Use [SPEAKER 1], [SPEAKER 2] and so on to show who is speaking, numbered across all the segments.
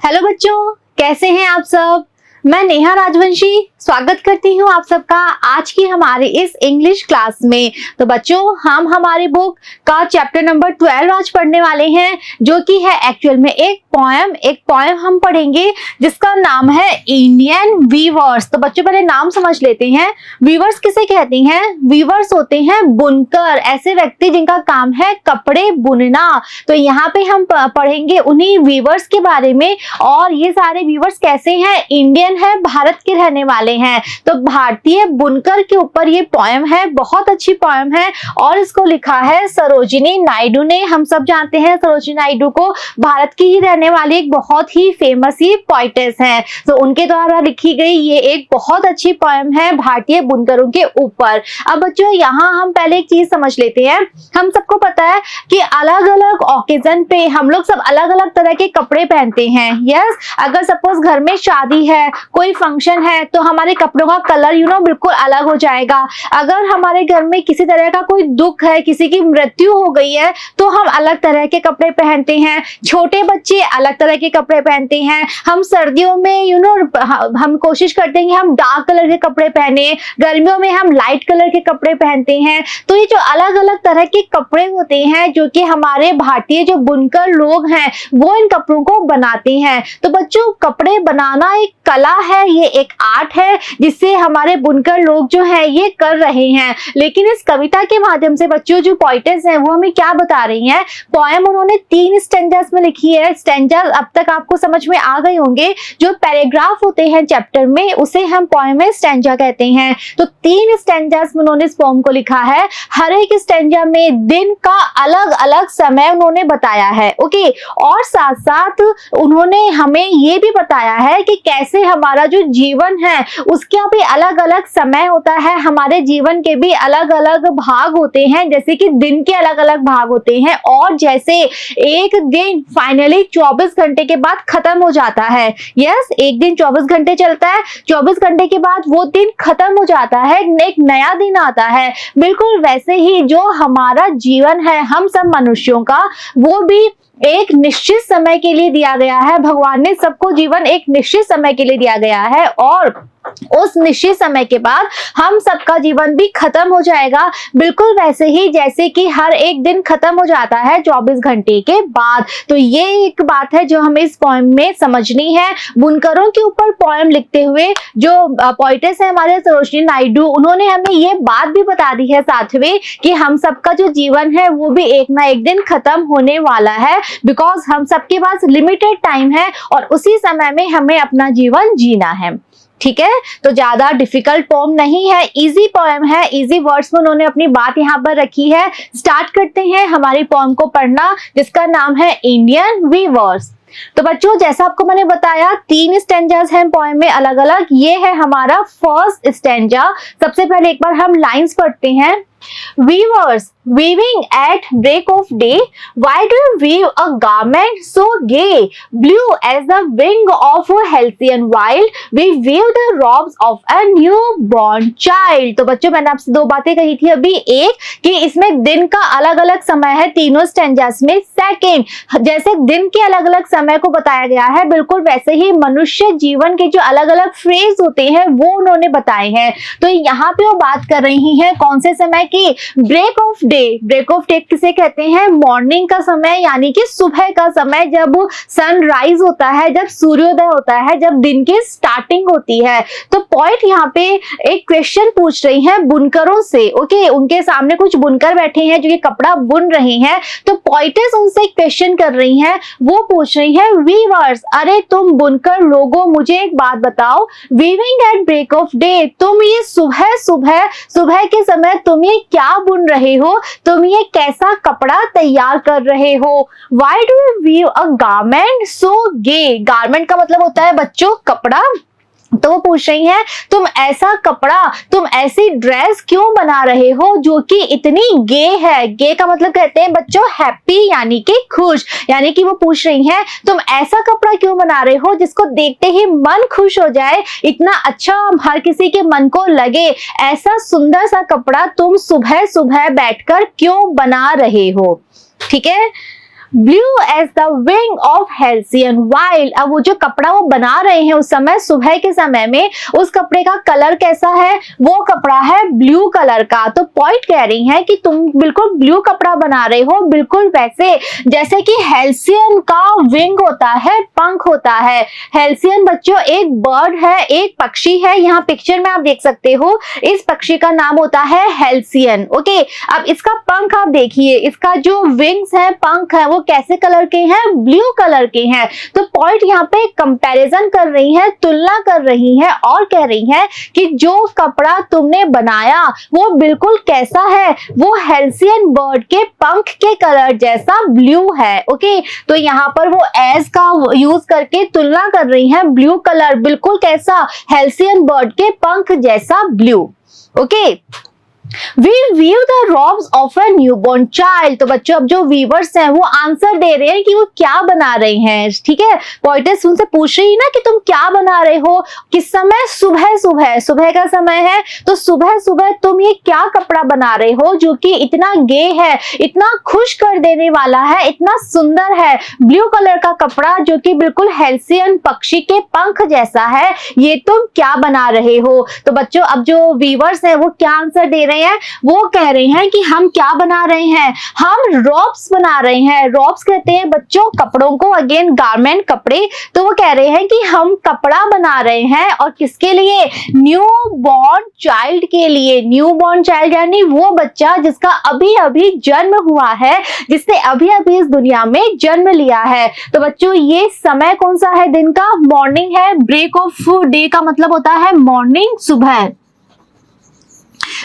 [SPEAKER 1] Hello बच्चों, कैसे हैं आप सब। मैं नेहा राजवंशी स्वागत करती हूँ आप सबका आज की हमारी इस इंग्लिश क्लास में। तो बच्चों, हम हमारी बुक का चैप्टर नंबर 12 आज पढ़ने वाले हैं, जो कि है एक्चुअल में एक पोएम हम पढ़ेंगे जिसका नाम है इंडियन वीवर्स। तो बच्चों पहले नाम समझ लेते हैं। वीवर्स किसे कहते हैं? वीवर्स होते हैं बुनकर, ऐसे व्यक्ति जिनका काम है कपड़े बुनना। तो यहाँ पे हम पढ़ेंगे उन्हीं वीवर्स के बारे में। और ये सारे वीवर्स कैसे हैं? इंडियन है, भारत के रहने वाले हैं। तो भारतीय बुनकर के ऊपर ये पोएम है, बहुत अच्छी पोएम है और इसको लिखा है सरोजिनी नायडू ने। हम सब जानते हैं सरोजिनी नायडू को, भारत की ही रहने वाली एक बहुत ही फेमस ही पोइटेस हैं। तो उनके द्वारा लिखी गई ये एक बहुत अच्छी पोएम है भारतीय बुनकरों के ऊपर। अब बच्चों यहाँ हम पहले एक चीज समझ लेते हैं। हम सबको पता है कि अलग अलग ओकेजन पे हम लोग सब अलग अलग तरह के कपड़े पहनते हैं। यस, अगर सपोज घर में शादी है, कोई फंक्शन है, तो हमारे कपड़ों का कलर बिल्कुल अलग हो जाएगा। अगर हमारे घर में किसी तरह का कोई दुख है, किसी की मृत्यु हो गई है, तो हम अलग तरह के कपड़े पहनते हैं। छोटे बच्चे अलग तरह के कपड़े पहनते हैं। हम सर्दियों में हम कोशिश करते हैं कि हम डार्क कलर के कपड़े पहने, गर्मियों में हम लाइट कलर के कपड़े पहनते हैं। तो ये जो अलग अलग तरह के कपड़े होते हैं, जो कि हमारे भारतीय जो बुनकर लोग हैं वो इन कपड़ों को बनाते हैं। तो बच्चों, कपड़े बनाना एक कला है, ये एक आर्ट है जिससे हमारे बुनकर लोग जो हैं ये कर रहे हैं। लेकिन इस कविता के माध्यम से बच्चों जो पोइटेस हैं वो हमें क्या बता रही हैं? पोएम उन्होंने 3 स्टैंजास में लिखी है। स्टैंजा अब तक आपको समझ में आ गए होंगे। जो पैराग्राफ होते हैं चैप्टर में उसे हम पोएम में स्टैंजा कहते हैं। तो 3 स्टैंजास में उन्होंने इस पोएम को लिखा है। हर एक स्टैंजा में दिन का अलग अलग समय उन्होंने बताया है। ओके, और साथ साथ उन्होंने हमें ये भी बताया है कि कैसे हमारा जो जीवन है उसका भी अलग अलग समय होता है। हमारे जीवन के भी अलग अलग भाग होते हैं, जैसे कि दिन के अलग अलग भाग होते हैं। और जैसे एक दिन फाइनली 24 घंटे के बाद खत्म हो जाता है। यस, एक दिन 24 घंटे चलता है, 24 घंटे के बाद वो दिन खत्म हो जाता है, एक नया दिन आता है। बिल्कुल वैसे ही जो हमारा जीवन है हम सब मनुष्यों का, वो भी एक निश्चित समय के लिए दिया गया है। भगवान ने सबको जीवन एक निश्चित समय के लिए दिया गया है और उस निश्चित समय के बाद हम सबका जीवन भी खत्म हो जाएगा। बिल्कुल वैसे ही जैसे कि हर एक दिन खत्म हो जाता है 24 घंटे के बाद। तो ये एक बात है जो हमें इस पोएम में समझनी है। बुनकरों के ऊपर पोएम लिखते हुए जो पोइटेस है हमारे सरोजिनी नायडू, उन्होंने हमें ये बात भी बता दी है साथ में कि हम सबका जो जीवन है वो भी एक ना एक दिन खत्म होने वाला है। बिकॉज हम सबके पास लिमिटेड टाइम है और उसी समय में हमें अपना जीवन जीना है। ठीक है, तो ज्यादा डिफिकल्ट पोएम नहीं है, इजी पोएम है। इजी वर्ड्स में उन्होंने अपनी बात यहाँ पर रखी है। स्टार्ट करते हैं हमारी पोएम को पढ़ना, जिसका नाम है इंडियन वीवर्स। तो बच्चों, जैसा आपको मैंने बताया 3 स्टैंजास हैं पोएम में अलग अलग। ये है हमारा फर्स्ट स्टैंजा। सबसे पहले एक बार हम लाइंस पढ़ते हैं। Weavers, weaving at break of day, why do you weave a garment so gay? Blue as the wing of a halcyon wild, we weave the robes of a newborn child. तो बच्चों, मैंने आपसे 2 बातें कही थी अभी। एक कि इसमें दिन का अलग अलग समय है तीनों स्टैंजास में। सेकेंड, जैसे दिन के अलग अलग समय को बताया गया है, बिल्कुल वैसे ही मनुष्य जीवन के जो अलग अलग फेज होते हैं वो उन्होंने बताए हैं। तो यहाँ पे वो बात कर रही हैं कौन से समय की? Break of day. Break of day किसे कहते हैं? मॉर्निंग का समय, यानी कि सुबह का समय, जब सनराइज होता है, जब सूर्योदय होता है, जब दिन की स्टार्टिंग होती है। तो पॉइंट यहाँ पे एक क्वेश्चन पूछ रही है बुनकरों से। ओके, उनके सामने कुछ बुनकर बैठे हैं जो कि कपड़ा बुन रहे हैं। तो पॉइंटेस उनसे एक क्वेश्चन कर रही हैं, वो पूछ रही है वीवर्स, अरे तुम बुनकर लोगों मुझे एक बात बताओ, weaving at break of day, तुम ये सुबह के समय तुम ये क्या बुन रहे हो? तुम ये कैसा कपड़ा तैयार कर रहे हो? Why do you weave a garment so gay? Garment का मतलब होता है बच्चों कपड़ा। तो वो पूछ रही हैं तुम ऐसा कपड़ा, तुम ऐसी ड्रेस क्यों बना रहे हो जो कि इतनी गे है? गे का मतलब कहते हैं बच्चों हैप्पी, यानी कि खुश। यानी कि वो पूछ रही हैं तुम ऐसा कपड़ा क्यों बना रहे हो जिसको देखते ही मन खुश हो जाए, इतना अच्छा हर किसी के मन को लगे, ऐसा सुंदर सा कपड़ा तुम सुबह सुबह बैठकर क्यों बना रहे हो? ठीक है, blue as the wing of halcyon wild. अब वो जो कपड़ा वो बना रहे हैं उस समय, सुबह के समय में, उस कपड़े का कलर कैसा है? वो कपड़ा है ब्लू कलर का। तो पॉइंट कह रही है कि तुम बिल्कुल ब्लू कपड़ा बना रहे हो, बिल्कुल वैसे जैसे कि हेल्सियन का विंग होता है, पंख होता है। हेल्सियन बच्चों एक बर्ड है, एक पक्षी है। यहाँ पिक्चर में आप देख सकते हो, इस पक्षी का नाम होता है हेल्सियन। ओके, अब इसका पंख आप देखिए, इसका जो विंग्स है, पंख है, वो कैसे कलर के हैं? ब्लू कलर के हैं। तो पॉइंट यहाँ पे कंपैरिजन कर रही है, तुलना कर रही है और कह रही है कि जो कपड़ा तुमने बनाया वो बिल्कुल कैसा है? वो हेल्सियन बर्ड के पंख के कलर जैसा ब्लू है। ओके, तो यहाँ पर वो एज का यूज करके तुलना कर रही है, ब्लू कलर बिल्कुल कैसा? हेल्सियन बर्ड के पंख जैसा blue. Okay, We view the robes of a newborn child। तो बच्चों अब जो व्यूअर्स हैं वो आंसर दे रहे हैं कि वो क्या बना रहे हैं। ठीक है, पोइटेस उनसे पूछ रही है ना कि तुम क्या बना रहे हो, किस समय? सुबह सुबह, सुबह का समय है, तो सुबह सुबह तुम ये क्या कपड़ा बना रहे हो जो कि इतना गे है, इतना खुश कर देने वाला है, इतना सुंदर है। ब्लू कलर का कपड़ा जो कि बिल्कुल हेल्सियन पक्षी के पंख जैसा है, ये तुम क्या बना रहे हो? तो बच्चों अब जो व्यूअर्स हैं वो क्या आंसर दे रहे हैं? वो कह रहे हैं कि हम क्या बना रहे हैं? हम रॉब्स बना रहे हैं। रॉब्स कहते हैं बच्चों कपड़ों को, अगेन गारमेंट, कपड़े। तो वो कह रहे हैं कि हम कपड़ा बना रहे हैं, और किसके लिए? न्यू बॉर्न चाइल्ड के लिए। न्यू बॉर्न चाइल्ड यानी वो बच्चा जिसका अभी अभी जन्म हुआ है, जिसने अभी अभी इस दुनिया में जन्म लिया है। तो बच्चों ये समय कौन सा है दिन का? मॉर्निंग है। ब्रेक ऑफ डे का मतलब होता है मॉर्निंग, सुबह।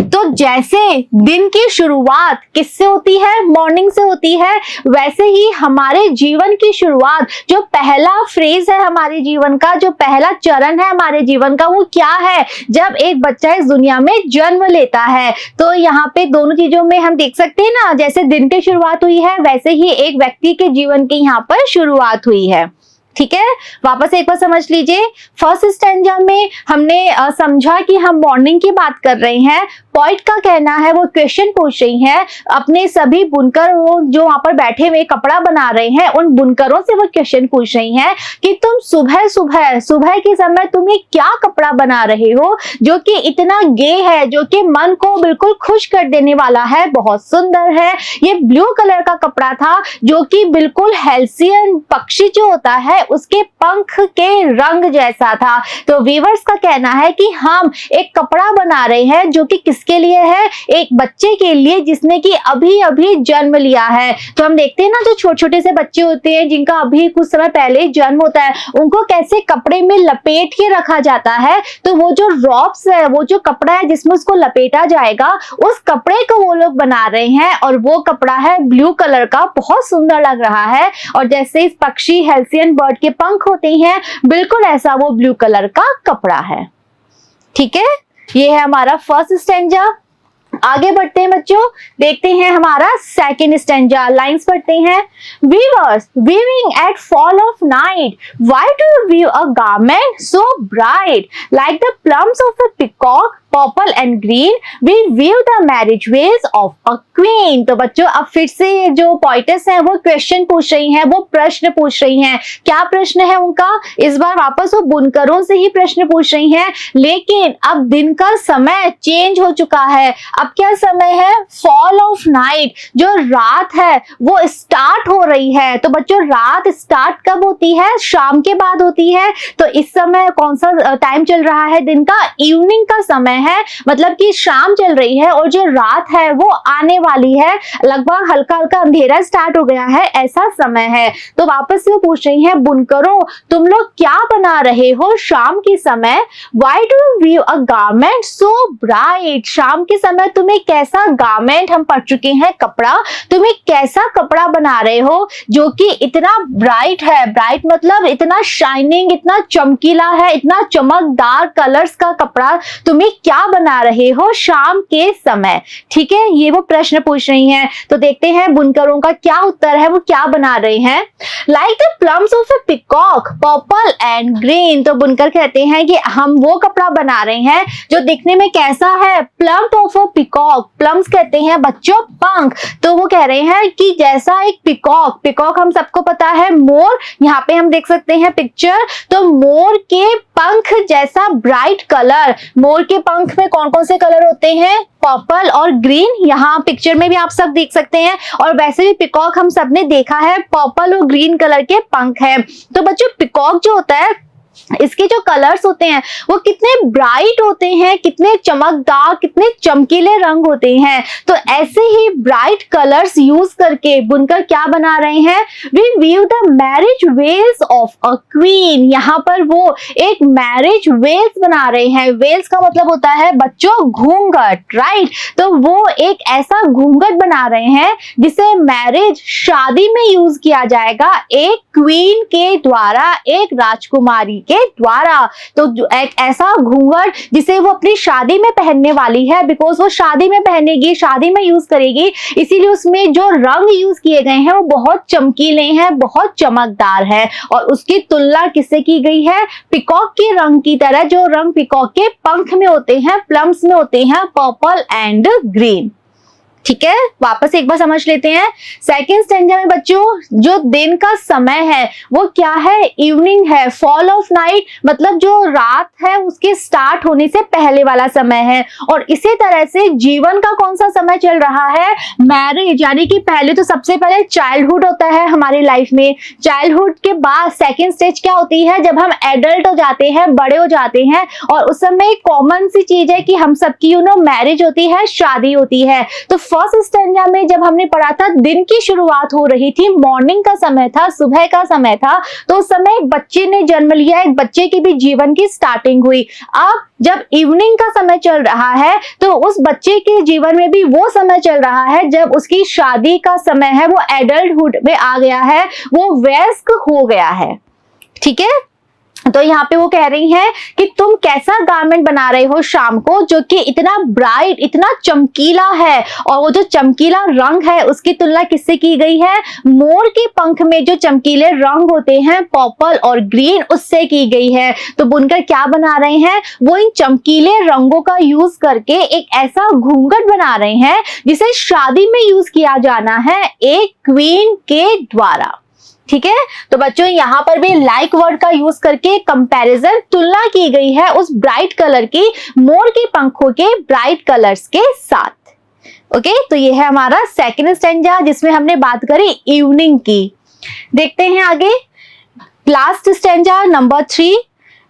[SPEAKER 1] तो जैसे दिन की शुरुआत किससे होती है? मॉर्निंग से होती है। वैसे ही हमारे जीवन की शुरुआत, जो पहला फ्रेज है हमारे जीवन का, जो पहला चरण है हमारे जीवन का, वो क्या है? जब एक बच्चा इस दुनिया में जन्म लेता है। तो यहाँ पे दोनों चीजों में हम देख सकते हैं ना, जैसे दिन की शुरुआत हुई है वैसे ही एक व्यक्ति के जीवन की यहाँ पर शुरुआत हुई है। ठीक है, वापस एक बार समझ लीजिए। फर्स्ट स्टैंजा में हमने समझा कि हम मॉर्निंग की बात कर रहे हैं। पॉइंट का कहना है, वो क्वेश्चन पूछ रही है अपने सभी बुनकर जो वहां पर बैठे हुए कपड़ा बना रहे हैं, उन बुनकरों से वो क्वेश्चन पूछ रही हैं कि तुम सुबह सुबह, सुबह के समय तुम ये क्या कपड़ा बना रहे हो जो कि इतना गे है, जो कि मन को बिल्कुल खुश कर देने वाला है, बहुत सुंदर है। ये ब्लू कलर का कपड़ा था जो कि बिल्कुल हेल्सियन पक्षी जो होता है उसके पंख के रंग जैसा था। तो व्यूअर्स का कहना है कि हम एक कपड़ा बना रहे हैं जो कि किसके लिए है? एक बच्चे के लिए जिसने कि अभी अभी जन्म लिया है। तो हम देखते हैं ना, जो छोटे छोटे से बच्चे होते हैं जिनका अभी कुछ समय पहले जन्म होता है, उनको कैसे कपड़े में लपेट के रखा जाता है। तो वो जो रॉब्स है, वो जो कपड़ा है जिसमें उसको लपेटा जाएगा, उस कपड़े को वो लोग बना रहे हैं, और वो कपड़ा है ब्लू कलर का, बहुत सुंदर लग रहा है। और जैसे इस पक्षी हेल्सियन बर्ड के पंख होते हैं, बिल्कुल ऐसा वो ब्लू कलर का कपड़ा है। ठीक है, ये है हमारा फर्स्ट स्टैंजा। आगे बढ़ते हैं बच्चों, देखते हैं हमारा सेकंड स्टैंजा। लाइंस पढ़ते हैं। Weavers weaving at fall of night, why do you weave a garment so bright like the plumes of a peacock, purple and green, we weave the marriage veils of a queen. तो बच्चों अब फिर से जो poetess हैं वो question पूछ रही हैं, वो प्रश्न पूछ रही हैं। क्या प्रश्न है उनका? इस बार वापस वो बुनकरों से ही प्रश्न पूछ रही हैं, लेकिन अब दिन का समय चेंज हो चुका है। अब क्या समय है? फॉल ऑफ नाइट, जो रात है वो स्टार्ट हो रही है। तो बच्चों रात स्टार्ट कब होती है? शाम के बाद होती है। तो इस समय कौन सा टाइम चल रहा है दिन का? इवनिंग का समय है, मतलब कि शाम चल रही है, और जो रात है वो आने वाली है, लगभग हल्का हल्का अंधेरा स्टार्ट हो गया है, ऐसा समय है। तो वापस से पूछ रही हैं, बुनकरों तुम लोग क्या बना रहे हो शाम के समय? Why do you weave a garment so bright, शाम के समय तुम्हें कैसा गारमेंट, हम पढ़ चुके हैं कपड़ा, तुम्हें कैसा कपड़ा बना रहे हो जो कि इतना ब्राइट है? ब्राइट मतलब इतना शाइनिंग, इतना चमकीला है, इतना चमकदार कलर्स का कपड़ा तुम्हें क्या बना रहे हो शाम के समय? ठीक है, ये वो प्रश्न पूछ रही हैं। तो देखते हैं बुनकरों का क्या उत्तर है, वो क्या बना रहे हैं। Like the plumes of a peacock, purple and green. तो बुनकर कहते हैं कि हम वो कपड़ा बना रहे हैं जो दिखने में कैसा है? Plums of a peacock, plums कहते हैं बच्चों पंख। तो वो कह रहे हैं कि जैसा एक पिकॉक, पिकॉक हम सबको पता है मोर, यहाँ पे हम देख सकते हैं पिक्चर, तो मोर के पंख जैसा ब्राइट कलर। मोर के पंख में कौन कौन से कलर होते हैं? पर्पल और ग्रीन। यहाँ पिक्चर में भी आप सब देख सकते हैं, और वैसे भी पिकॉक हम सब ने देखा है, पर्पल और ग्रीन कलर के पंख हैं। तो बच्चों पिकॉक जो होता है, इसके जो कलर्स होते हैं वो कितने ब्राइट होते हैं, कितने चमकदार, कितने चमकीले रंग होते हैं। तो ऐसे ही ब्राइट कलर्स यूज करके बुनकर क्या बना रहे हैं? We weave the marriage veils of a queen. यहाँ पर वो एक मैरिज वेल्स बना रहे हैं। वेल्स का मतलब होता है बच्चों घूंघट, राइट। तो वो एक ऐसा घूंघट बना रहे हैं जिसे मैरिज, शादी में यूज किया जाएगा एक क्वीन के द्वारा, एक राजकुमारी के द्वारा। तो एक ऐसा घूंघट जिसे वो अपनी शादी में पहनने वाली है, बिकॉज वो शादी में पहनेगी, शादी में यूज करेगी, इसीलिए उसमें जो रंग यूज किए गए हैं वो बहुत चमकीले हैं, बहुत चमकदार है। और उसकी तुलना किससे की गई है? पिकॉक के रंग की तरह, जो रंग पिकॉक के पंख में होते हैं, प्लम्स में होते हैं, पर्पल एंड ग्रीन। ठीक है, वापस एक बार समझ लेते हैं। सेकंड स्टैंजा में बच्चों जो दिन का समय है वो क्या है? इवनिंग है। फॉल ऑफ नाइट मतलब जो रात है उसके स्टार्ट होने से पहले वाला समय है। और इसी तरह से जीवन का कौन सा समय चल रहा है? मैरिज, यानी कि पहले तो सबसे पहले चाइल्डहुड होता है हमारी लाइफ में। चाइल्डहुड के बाद सेकेंड स्टेज क्या होती है? जब हम एडल्ट हो जाते हैं, बड़े हो जाते हैं, और उस समय एक कॉमन सी चीज है कि हम सबकी मैरिज होती है, शादी होती है। तो फर्स्ट स्टैंजा में जब हमने पढ़ा था दिन की शुरुआत हो रही थी, मॉर्निंग का समय था, सुबह का समय था, तो उस समय एक बच्चे ने जन्म लिया, एक बच्चे की भी जीवन की स्टार्टिंग हुई। अब जब इवनिंग का समय चल रहा है तो उस बच्चे के जीवन में भी वो समय चल रहा है जब उसकी शादी का समय है, वो एडल्टहुड में आ गया है, वो वयस्क हो गया है। ठीक है, तो यहाँ पे वो कह रही हैं कि तुम कैसा गारमेंट बना रहे हो शाम को, जो कि इतना ब्राइट, इतना चमकीला है। और वो जो चमकीला रंग है उसकी तुलना किससे की गई है? मोर के पंख में जो चमकीले रंग होते हैं, पर्पल और ग्रीन, उससे की गई है। तो बुनकर क्या बना रहे हैं? वो इन चमकीले रंगों का यूज करके एक ऐसा घूंघट बना रहे हैं जिसे शादी में यूज किया जाना है एक क्वीन के द्वारा। ठीक है, तो बच्चों यहाँ पर भी लाइक वर्ड का यूज करके कंपैरिजन, तुलना की गई है उस ब्राइट कलर की मोर के पंखों के ब्राइट कलर्स के साथ। ओके, तो ये है हमारा सेकंड स्टैंजा जिसमें हमने बात करी इवनिंग की। देखते हैं आगे last stanza number 3।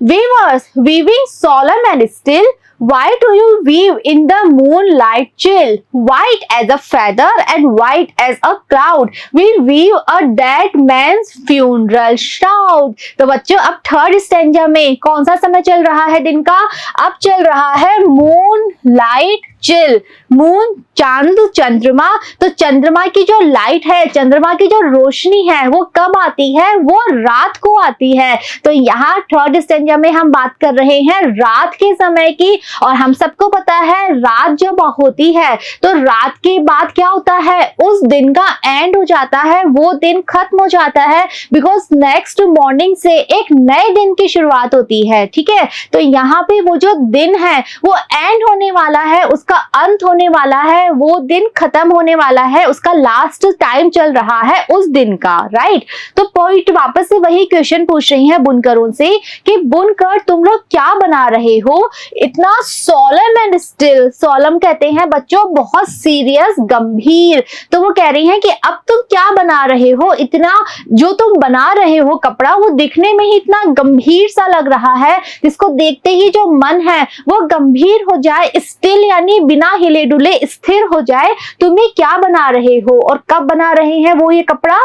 [SPEAKER 1] Viewers weaving solemn and still, why do you weave in the moonlight chill? White as a feather and white as a cloud, we weave a dead man's funeral shout। तो बच्चों अब third stanza में कौन सा समय चल रहा है दिन का? अब चल रहा है मून लाइट चिल। मून चांद, चंद्रमा, तो चंद्रमा की जो लाइट है, चंद्रमा की जो रोशनी है वो कब आती है? वो रात को आती है। तो यहाँ थर्ड स्टैंजा में हम बात कर रहे हैं रात के समय की, और हम सबको पता है रात जब होती है तो रात के बाद क्या होता है? उस दिन का एंड हो जाता है, वो दिन खत्म हो जाता है, बिकॉज नेक्स्ट मॉर्निंग से एक नए दिन की शुरुआत होती है। ठीक है, तो यहाँ पे वो जो दिन है वो एंड होने वाला है, उसका अंत होने वाला है, वो दिन खत्म होने वाला है, उसका लास्ट टाइम चल रहा है उस दिन का, राइट। तो पॉइंट वापस से वही क्वेश्चन पूछ रही हैं बुनकरों से कि बुनकर तुम लोग क्या बना रहे हो इतना सोलम एंड स्टिल। सोलम कहते हैं बच्चों बहुत सीरियस, गंभीर। तो वो कह रही हैं कि अब तुम क्या बना रहे हो, इतना जो तुम बना रहे हो कपड़ा वो दिखने में ही इतना गंभीर सा लग रहा है, जिसको देखते ही जो मन है वो गंभीर हो जाए, स्टिल यानी बिना हिले डुले स्थिर हो जाए। तुम्हें क्या बना रहे हो और कब बना रहे हैं वो ये कपड़ा?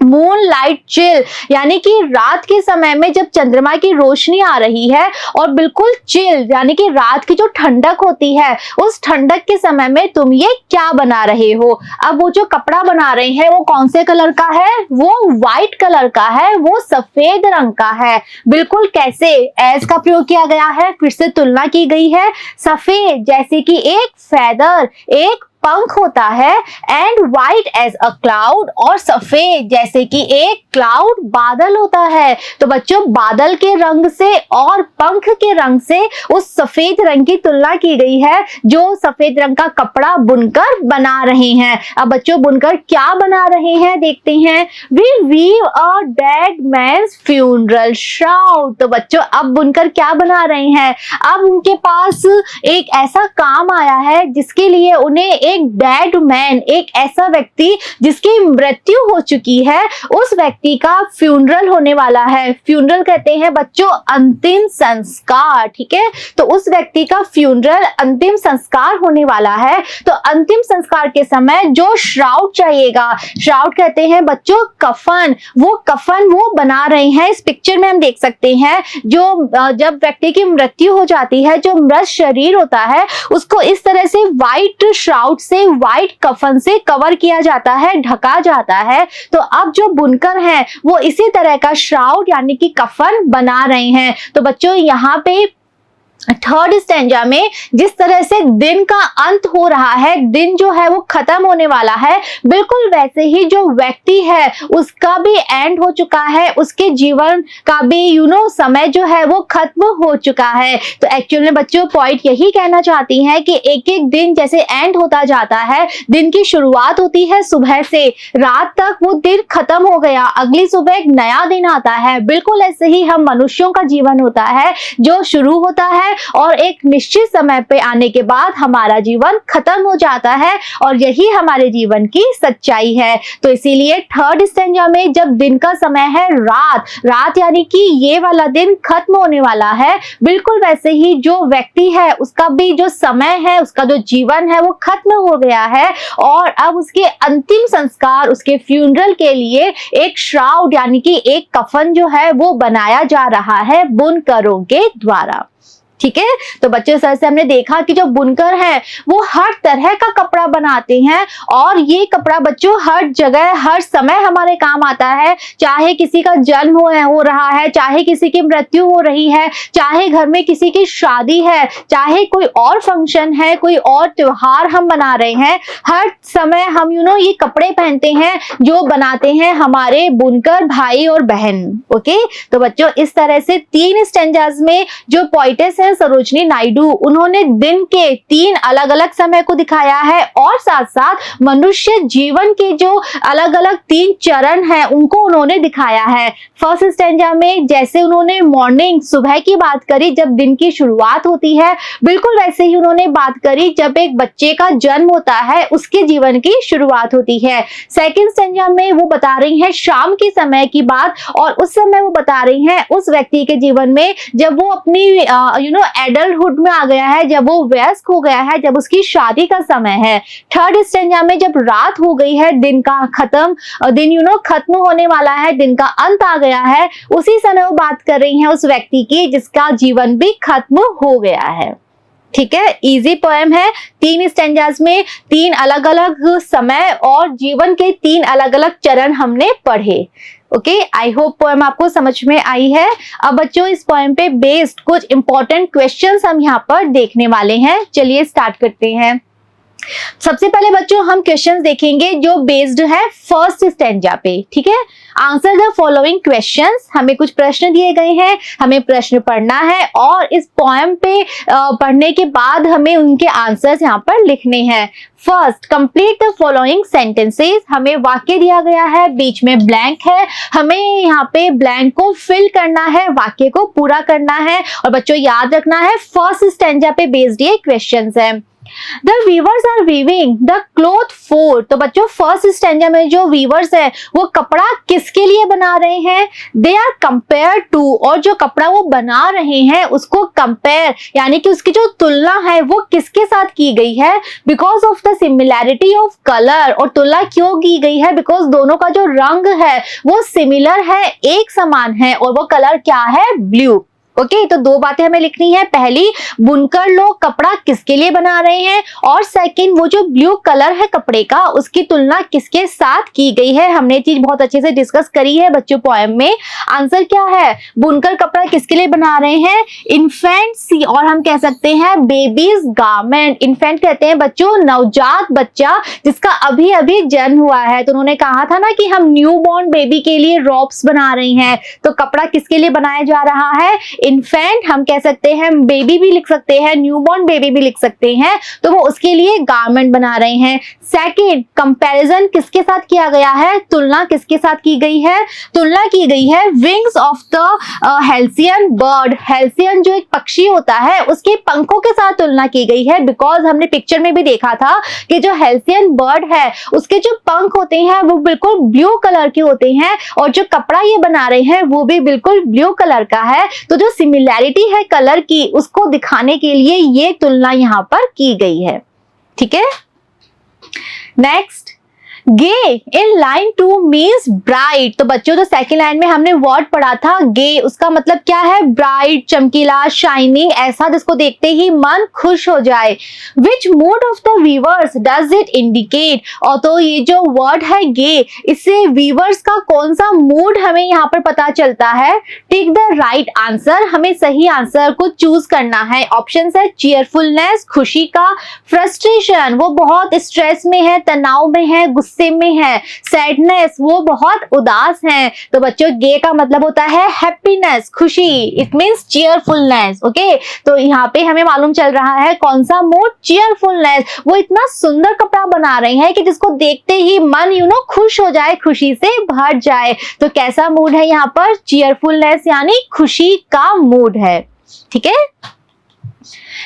[SPEAKER 1] मून लाइट चिल, यानी कि रात के समय में जब चंद्रमा की रोशनी आ रही है और बिल्कुल चिल यानी कि रात की जो ठंडक होती है, उस ठंडक के समय में तुम ये क्या बना रहे हो। अब वो जो कपड़ा बना रहे हैं वो कौन से कलर का है? वो व्हाइट कलर का है, वो सफेद रंग का है। बिल्कुल कैसे? एज का प्रयोग किया गया है, फिर से तुलना की गई है। सफेद जैसे कि एक फेदर, एक पंख होता है, and white as a cloud, और सफेद जैसे कि एक क्लाउड बादल होता है। तो बच्चों बादल के रंग से और पंख के रंग से उस सफेद रंग की तुलना की गई है जो सफेद रंग का कपड़ा बुनकर बना रहे हैं। अब बच्चों बुनकर क्या बना रहे हैं देखते हैं। We weave a dead man's funeral shroud. तो बच्चों अब बुनकर क्या बना रहे हैं, अब उनके पास एक ऐसा काम आया है जिसके लिए उन्हें एक डेड मैन, एक ऐसा व्यक्ति जिसकी मृत्यु हो चुकी है, उस व्यक्ति का फ्यूनरल होने वाला है। फ्यूनरल कहते हैं बच्चों अंतिम संस्कार, ठीक है। तो उस व्यक्ति का फ्यूनरल, अंतिम संस्कार होने वाला है। तो अंतिम संस्कार के समय जो श्राउड चाहिएगा, श्राउड कहते हैं बच्चों कफन, वो कफन वो बना रहे हैं। इस पिक्चर में हम देख सकते हैं जो जब व्यक्ति की मृत्यु हो जाती है, जो मृत शरीर होता है उसको इस तरह से व्हाइट श्राउड से, व्हाइट कफन से कवर किया जाता है, ढका जाता है। तो अब जो बुनकर हैं वो इसी तरह का श्राउड यानी कि कफन बना रहे हैं। तो बच्चों यहाँ पे थर्ड स्टैंजा में जिस तरह से दिन का अंत हो रहा है, दिन जो है वो खत्म होने वाला है, बिल्कुल वैसे ही जो व्यक्ति है उसका भी एंड हो चुका है, उसके जीवन का भी समय जो है वो खत्म हो चुका है। तो एक्चुअली में बच्चों पॉइंट यही कहना चाहती हैं कि एक एक दिन जैसे एंड होता जाता है, दिन की शुरुआत होती है सुबह से, रात तक वो दिन खत्म हो गया, अगली सुबह एक नया दिन आता है। बिल्कुल ऐसे ही हम मनुष्यों का जीवन होता है जो शुरू होता है और एक निश्चित समय पे आने के बाद हमारा जीवन खत्म हो जाता है, और यही हमारे जीवन की सच्चाई है। तो इसीलिए थर्ड स्टैंजा में जब दिन का समय है रात, रात यानी कि ये वाला दिन खत्म होने वाला है, बिल्कुल वैसे ही जो व्यक्ति है उसका भी जो समय है, उसका जो जीवन है वो खत्म हो गया है, और अब उसके अंतिम संस्कार, उसके फ्यूनरल के लिए एक श्राउड यानी कि एक कफन जो है वो बनाया जा रहा है बुनकरों के द्वारा, ठीक है। तो बच्चों से हमने देखा कि जो बुनकर हैं वो हर तरह का कपड़ा बनाते हैं, और ये कपड़ा बच्चों हर जगह हर समय हमारे काम आता है। चाहे किसी का जन्म हो रहा है, चाहे किसी की मृत्यु हो रही है, चाहे घर में किसी की शादी है, चाहे कोई और फंक्शन है, कोई और त्योहार हम मना रहे हैं, हर समय हम ये कपड़े पहनते हैं जो बनाते हैं हमारे बुनकर भाई और बहन। ओके, तो बच्चों इस तरह से 3 स्टैंजाज में जो पोइटेस है सरोजनी नायडू, उन्होंने दिन के 3 अलग अलग समय को दिखाया है, और साथ साथ मनुष्य जीवन के जो अलग अलग 3 चरण हैं उनको उन्होंने दिखाया है। फर्स्ट स्टैंजा में जैसे उन्होंने मॉर्निंग, सुबह की बात करी, जब दिन की शुरुआत होती है, बिल्कुल वैसे ही उन्होंने बात करी जब एक बच्चे का जन्म होता है उसके जीवन की शुरुआत होती है। सेकंड स्टैंजा में वो बता रही हैं शाम के समय की बात, और उस समय वो बता रही हैं उस व्यक्ति के जीवन में जब वो अपनी एडल्टहुड में आ गया है, जब वो वयस्क हो गया है, जब उसकी शादी का समय है। थर्ड स्टैंजा में जब रात हो गई है, दिन का खत्म, दिन खत्म होने वाला है, दिन का अंत आ गया है, उसी समय वो बात कर रही हैं उस व्यक्ति की जिसका जीवन भी खत्म हो गया है। ठीक है, इजी पोएम है। 3 स्टैंजाज में 3 अलग अलग समय और जीवन के 3 अलग अलग चरण हमने पढ़े। ओके, आई होप पोएम आपको समझ में आई है। अब बच्चों इस पोएम पे बेस्ड कुछ इंपॉर्टेंट क्वेश्चंस हम यहाँ पर देखने वाले हैं। चलिए स्टार्ट करते हैं। सबसे पहले बच्चों हम क्वेश्चंस देखेंगे जो बेस्ड है फर्स्ट स्टैंजा पे, ठीक है। आंसर द फॉलोइंग क्वेश्चंस, हमें कुछ प्रश्न दिए गए हैं, हमें प्रश्न पढ़ना है, और इस पोएम पे पढ़ने के बाद हमें उनके आंसर्स यहाँ पर लिखने हैं। First, complete the following sentences, हमें वाक्य दिया गया है, बीच में ब्लैंक है, हमें यहाँ पे ब्लैंक को फिल करना है, वाक्य को पूरा करना है। और बच्चों याद रखना है फर्स्ट स्टैंजा पे बेस्ड ये क्वेश्चंस है। The weavers are weaving the cloth for, तो बच्चों फर्स्ट स्टैंजा में जो वीवर्स है वो कपड़ा किसके लिए बना रहे हैं? They are compared to, और जो कपड़ा वो बना रहे हैं उसको कंपेयर यानी कि उसकी जो तुलना है वो किसके साथ की गई है? Because of the similarity of color, और तुलना क्यों की गई है? Because दोनों का जो रंग है वो सिमिलर है, एक समान है, और वो कलर क्या है? ब्लू। ओके तो दो बातें हमें लिखनी है। पहली, बुनकर लोग कपड़ा किसके लिए बना रहे हैं, और सेकंड, वो जो ब्लू कलर है कपड़े का उसकी तुलना किसके साथ की गई है। हमने चीज बहुत अच्छे से डिस्कस करी है बच्चों पोएम में। आंसर क्या है, बुनकर कपड़ा किसके लिए बना रहे हैं, इन्फेंट, और हम कह सकते हैं बेबीज गारमेंट। इन्फेंट कहते हैं बच्चों नवजात बच्चा जिसका अभी अभी जन्म हुआ है। तो उन्होंने कहा था ना कि हम न्यू बॉर्न बेबी के लिए रॉब्स बना रहे हैं, तो कपड़ा किसके लिए बनाया जा रहा है, इन्फेंट, हम कह सकते हैं बेबी भी लिख सकते हैं, न्यूबॉर्न बेबी भी लिख सकते हैं, तो वो उसके लिए गारमेंट बना रहे हैं। सेकंड, कंपैरिजन किसके साथ किया गया है, तुलना किसके साथ की गई है, तुलना की गई है wings of the halcyon bird. Halcyon जो एक पक्षी होता है उसके पंखों के साथ तुलना की गई है, बिकॉज हमने पिक्चर में भी देखा था कि जो हेल्सियन बर्ड है उसके जो पंख होते हैं वो बिल्कुल ब्लू कलर के होते हैं, और जो कपड़ा ये बना रहे हैं वो भी बिल्कुल ब्लू कलर का है। तो जो सिमिलैरिटी है कलर की उसको दिखाने के लिए ये तुलना यहां पर की गई है। ठीक है, next, gay in line 2 means bright. तो बच्चों जो सेकंड लाइन में हमने वर्ड पढ़ा था गे, उसका मतलब क्या है, ब्राइट, चमकीला, शाइनिंग, ऐसा जिसको देखते ही मन खुश हो जाए। Which mood of the viewers does it indicate. और तो ये जो वर्ड है गे, इससे वीवर्स का कौन सा मूड हमें यहाँ पर पता चलता है। टिक द राइट आंसर, हमें सही आंसर को चूज करना है। ऑप्शन है चीयरफुलनेस, खुशी का, फ्रस्ट्रेशन, वो बहुत स्ट्रेस में है, तनाव में है, गुस्से में है, सैडनेस, वो बहुत उदास हैं। तो बच्चों गे का मतलब होता है हैप्पीनेस, खुशी, इट मींस चीयरफुलनेस। ओके तो यहाँ पे हमें मालूम चल रहा है कौन सा मूड, चीयरफुलनेस। वो इतना सुंदर कपड़ा बना रहे हैं कि जिसको देखते ही मन खुश हो जाए, खुशी से भर जाए। तो कैसा मूड है यहाँ पर, चीयरफुलनेस यानी खुशी का मूड है। ठीक है,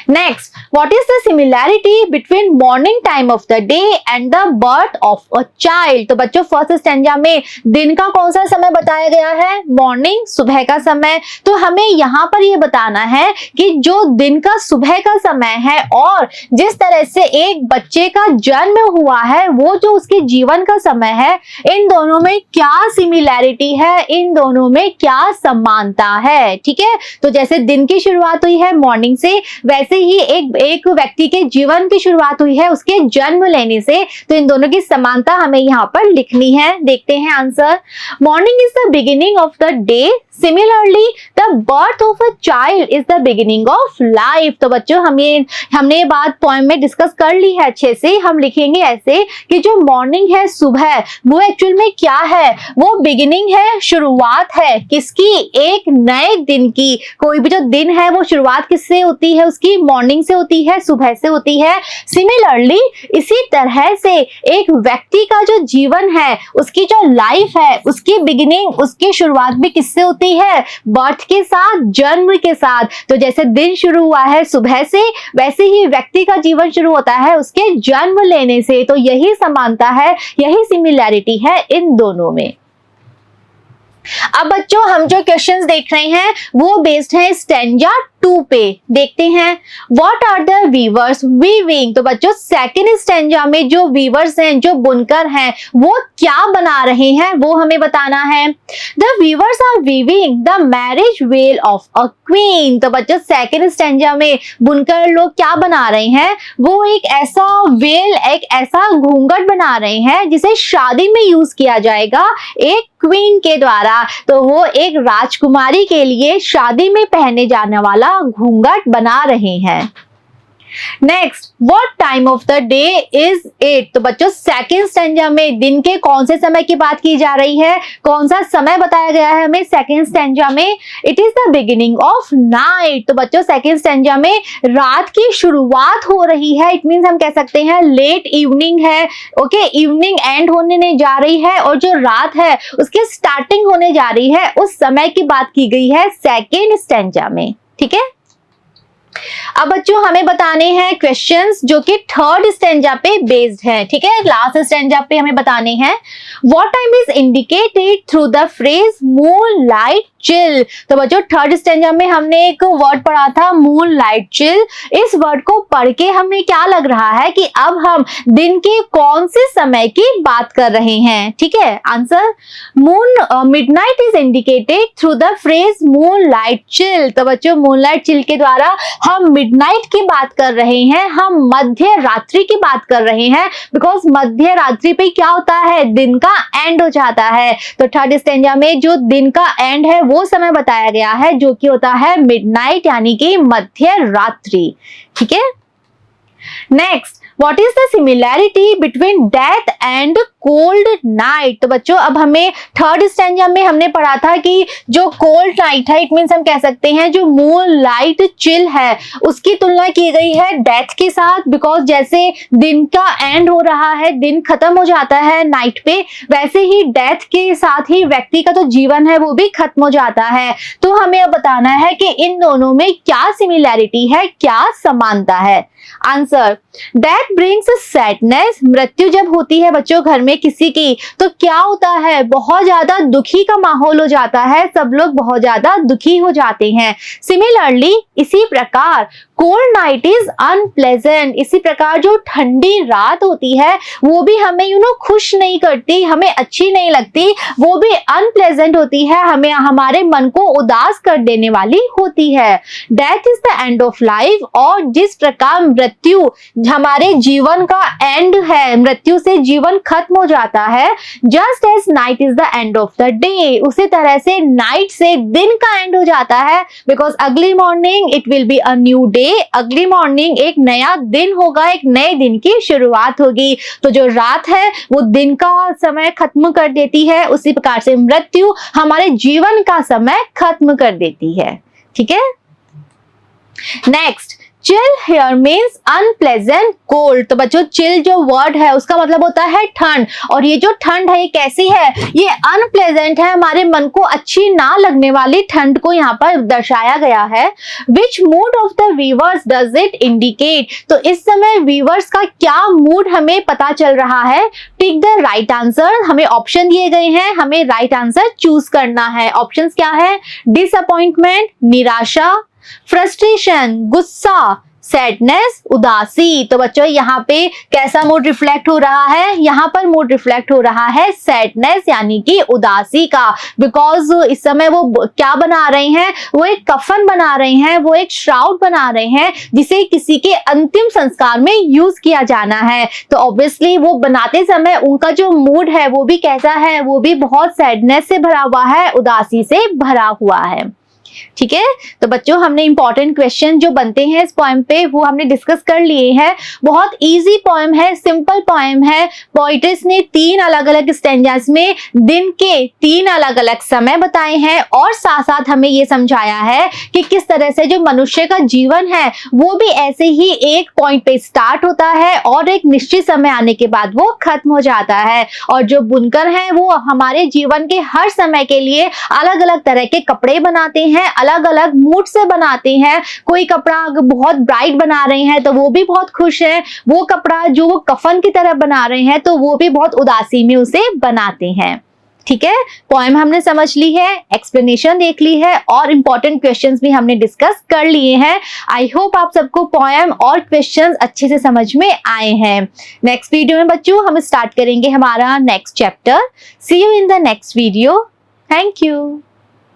[SPEAKER 1] next, what is the similarity between morning time of the day and the birth of a child. तो बच्चों फर्स्ट स्टैंजा में दिन का कौन सा समय बताया गया है, मॉर्निंग, सुबह का समय। तो हमें यहाँ पर ये बताना है कि जो दिन का सुबह का समय है और जिस तरह से एक बच्चे का जन्म हुआ है वो जो उसके जीवन का समय है, इन दोनों में क्या सिमिलैरिटी है, इन दोनों में क्या समानता है। ठीक है, तो जैसे दिन की शुरुआत हुई है मॉर्निंग से, वैसे ही एक व्यक्ति के जीवन की शुरुआत हुई है उसके जन्म लेने से। तो इन दोनों की समानता हमें यहाँ पर लिखनी है। देखते हैं answer. Morning is the beginning of the day, similarly the birth of a child is the beginning of life. तो बच्चों हमने ये बात पोएम में डिस्कस कर ली है अच्छे से। हम लिखेंगे ऐसे कि जो मॉर्निंग है, सुबह, वो एक्चुअल में क्या है, वो बिगिनिंग है, शुरुआत है किसकी, एक नए दिन की। कोई भी जो दिन है वो शुरुआत किससे होती है, उसकी मॉर्निंग से होती है, सुबह से होती है। सिमिलरली इसी तरह से एक व्यक्ति का जो जीवन है, उसकी जो लाइफ है, उसकी बिगिनिंग, उसकी शुरुआत भी किससे होती है, बर्थ के साथ, जन्म के साथ। तो जैसे दिन शुरू हुआ है सुबह से, वैसे ही व्यक्ति का जीवन शुरू होता है उसके जन्म लेने से। तो यही समानता है, यही सिमिलैरिटी है इन दोनों में। अब बच्चों हम जो क्वेश्चंस देख रहे हैं वो बेस्ड है स्टैंजा 2 पे। देखते हैं what are the weavers weaving. तो बच्चों सेकंड स्टैंजा में जो वीवर्स हैं, जो बुनकर हैं, वो क्या बना रहे हैं वो हमें बताना है। The weavers are weaving the marriage veil of a queen. तो बच्चों सेकंड स्टैंजा में बुनकर लोग क्या बना रहे हैं, वो एक ऐसा वेल, एक ऐसा घूंघट बना रहे हैं जिसे शादी में यूज किया जाएगा एक क्वीन के द्वारा। तो वो एक राजकुमारी के लिए शादी में पहने जाने वाला घूंघट बना रहे हैं। Next, what time of the day is it. तो बच्चों सेकंड स्टैंजा में दिन के कौन से समय की बात की जा रही है, कौन सा समय बताया गया है हमें सेकंड स्टैंजा में, it is the beginning of night. तो बच्चों सेकंड स्टैंजा में रात की शुरुआत हो रही है, इट मींस हम कह सकते हैं लेट इवनिंग है। ओके, इवनिंग एंड होने जा रही है और जो रात है उसकी स्टार्टिंग होने जा रही है, उस समय की बात की गई है सेकंड स्टैंजा में। ठीक है, अब बच्चों हमें बताने हैं क्वेश्चंस जो कि थर्ड स्टैंजा पे बेस्ड है। ठीक है, लास्ट स्टैंजा पे हमें बताने हैं। What time is indicated through the phrase moon light chill. तो बच्चों थर्ड स्टैंजा में हमने एक वर्ड पढ़ा था मूनलाइट चिल। इस वर्ड को पढ़ के हमें क्या लग रहा है कि अब हम दिन के कौन से समय की बात कर रहे हैं? ठीक है, answer midnight is indicated through the phrase moonlight chill. तो बच्चों मूनलाइट चिल के द्वारा हम मिडनाइट की बात कर रहे हैं, हम मध्य रात्रि की बात कर रहे हैं, बिकॉज मध्य रात्रि पे क्या होता है, दिन का एंड हो जाता है। तो थर्ड स्टैंजा में जो दिन का एंड है वो समय बताया गया है, जो कि होता है मिडनाइट यानी कि मध्य रात्रि। ठीक है, next, what is the similarity between death and cold night? तो बच्चों अब हमें थर्ड स्टैंजा में हमने पढ़ा था कि जो कोल्ड नाइट है, इट मींस हम कह सकते हैं जो मूनलाइट चिल है उसकी तुलना की गई है डेथ के साथ, बिकॉज जैसे दिन का एंड हो रहा है, दिन खत्म हो जाता है नाइट पे, वैसे ही डेथ के साथ ही व्यक्ति का तो जीवन है वो भी खत्म हो जाता है। तो हमें अब बताना है कि इन दोनों में क्या सिमिलैरिटी है, क्या समानता है। Answer, death brings sadness. मृत्यु जब होती है बच्चों घर में किसी की, तो क्या होता है, बहुत ज्यादा दुखी का माहौल हो जाता है, सब लोग बहुत ज्यादा दुखी हो जाते हैं। सिमिलरली इसी प्रकार कोल्ड नाइट इज अनप्लेजेंट। इसी प्रकार जो ठंडी रात होती है वो भी हमें खुश नहीं करती, हमें अच्छी नहीं लगती, वो भी अनप्लेजेंट होती है, हमें हमारे मन को उदास कर देने वाली होती है। Death is the end of life. और जिस प्रकार मृत्यु हमारे जीवन का एंड है, मृत्यु से जीवन खत्म हो जाता है, just as night is the end of the day, उसी तरह से नाइट से दिन का एंड हो जाता है, because early morning it will be a new day. Early morning एक नया दिन होगा, एक नए दिन की शुरुआत होगी। तो जो रात है वो दिन का समय खत्म कर देती है, उसी प्रकार से मृत्यु हमारे जीवन का समय खत्म कर देती है। ठीक है, next, chill here means unpleasant cold. तो बच्चों चिल जो वर्ड है उसका मतलब होता है ठंड, और ये जो ठंड है ये कैसी है, ये अनप्लेजेंट है, हमारे मन को अच्छी ना लगने वाली ठंड को यहाँ पर दर्शाया गया है। Which mood of the viewers does it indicate? तो इस समय वीवर्स का क्या मूड हमें पता चल रहा है? Tick the right answer. हमें ऑप्शन दिए गए हैं, हमें राइट आंसर चूज करना है। ऑप्शंस क्या है? डिसअपॉइंटमेंट निराशा, फ्रस्ट्रेशन गुस्सा, सैडनेस उदासी। तो बच्चों यहाँ पे कैसा मूड रिफ्लेक्ट हो रहा है? यहाँ पर मूड रिफ्लेक्ट हो रहा है सैडनेस यानी कि उदासी का, बिकॉज इस समय वो क्या बना रहे हैं, वो एक कफन बना रहे हैं, वो एक श्राउड बना रहे हैं जिसे किसी के अंतिम संस्कार में यूज किया जाना है। तो ऑब्वियसली वो बनाते समय उनका जो मूड है वो भी कैसा है, वो भी बहुत सैडनेस से भरा हुआ है, उदासी से भरा हुआ है। ठीक है, तो बच्चों हमने इंपॉर्टेंट क्वेश्चन जो बनते हैं इस पोएम पे वो हमने डिस्कस कर लिए हैं। बहुत इजी पोएम है, सिंपल पोएम है। पोइट्रेस ने 3 अलग अलग स्टैंजास में दिन के 3 अलग अलग समय बताए हैं, और साथ साथ हमें ये समझाया है कि किस तरह से जो मनुष्य का जीवन है वो भी ऐसे ही एक पॉइंट पे स्टार्ट होता है और एक निश्चित समय आने के बाद वो खत्म हो जाता है। और जो बुनकर हैं वो हमारे जीवन के हर समय के लिए अलग अलग तरह के कपड़े बनाते हैं, अलग अलग मूड से बनाते हैं। कोई कपड़ा बहुत ब्राइट बना रहे हैं तो वो भी बहुत खुश है, वो कपड़ा जो वो कफन की तरह बना रहे हैं तो वो भी बहुत उदासी में उसे बनाते हैं। ठीक है, पोएम हमने समझ ली है, एक्सप्लेनेशन देख ली है, और इंपॉर्टेंट क्वेश्चंस भी हमने डिस्कस कर लिए हैं। आई होप आप सबको पोएम और क्वेश्चंस अच्छे से समझ में आए हैं। नेक्स्ट वीडियो में बच्चों हम स्टार्ट करेंगे हमारा next chapter. See you in the next video. Thank you.